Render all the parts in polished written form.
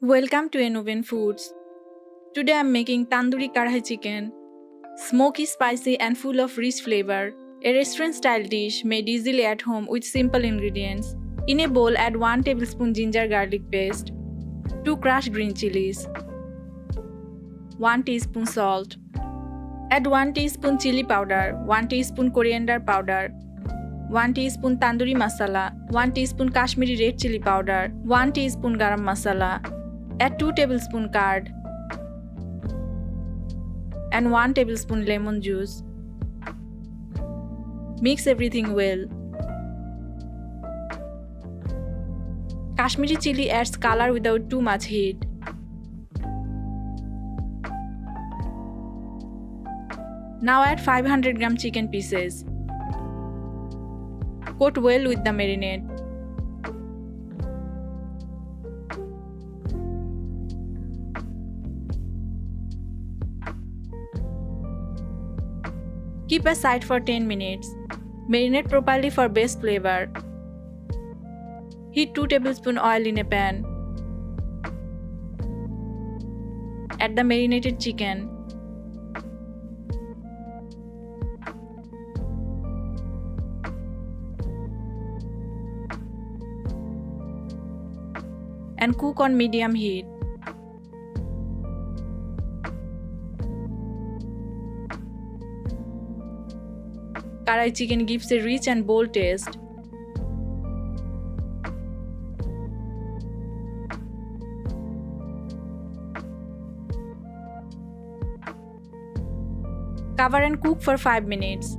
Welcome to Innoven Foods. Today I'm making Tandoori Kadai Chicken. Smoky, spicy and full of rich flavor. A restaurant-style dish made easily at home with simple ingredients. In a bowl, add 1 tablespoon ginger garlic paste, 2 crushed green chilies, 1 teaspoon salt. Add 1 teaspoon chili powder, 1 teaspoon coriander powder, 1 teaspoon tandoori masala, 1 teaspoon Kashmiri red chili powder, 1 teaspoon garam masala. Add 2 tablespoon curd and 1 tablespoon lemon juice. Mix everything well. Kashmiri chili adds color without too much heat. Now add 500 gram chicken pieces. Coat well with the marinade. Keep aside for 10 minutes. Marinate properly for best flavor. Heat 2 tablespoon oil in a pan. Add the marinated chicken. And cook on medium heat. Kadai chicken gives a rich and bold taste. Cover and cook for 5 minutes.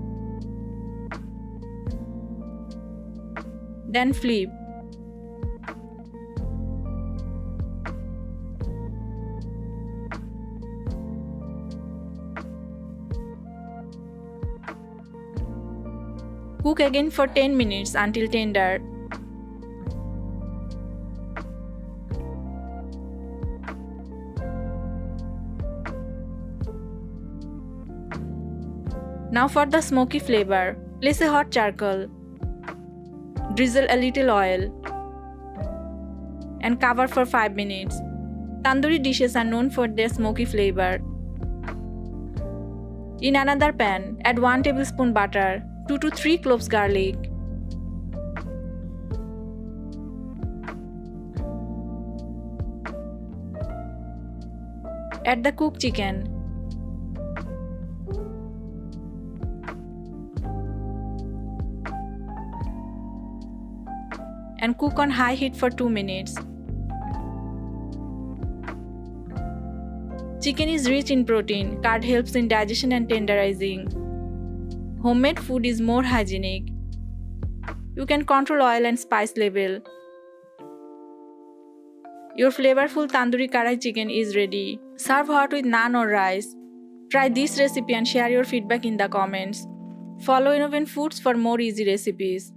Then flip. Cook again for 10 minutes until tender. Now for the smoky flavor, place a hot charcoal. Drizzle a little oil and cover for 5 minutes. Tandoori dishes are known for their smoky flavor. In another pan, add 1 tablespoon butter, 2 to 3 cloves garlic, add the cooked chicken, and cook on high heat for 2 minutes. Chicken is rich in protein. Curd helps in digestion and tenderizing. Homemade food is more hygienic. You can control oil and spice level. Your flavorful Tandoori Kadai chicken is ready. Serve hot with naan or rice. Try this recipe and share your feedback in the comments. Follow Innoven Foods for more easy recipes.